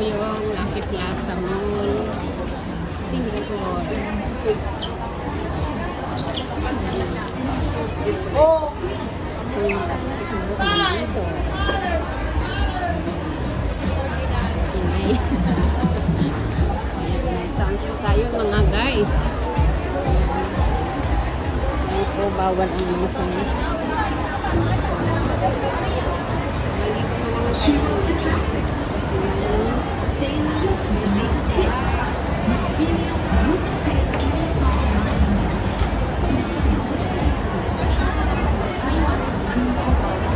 yung Lucky Plaza Mall, Singapore. Sundot na dito. Ingay. Ayan, may sounds po tayo mga guys. Ayan. Ay po, bawal ang may sounds.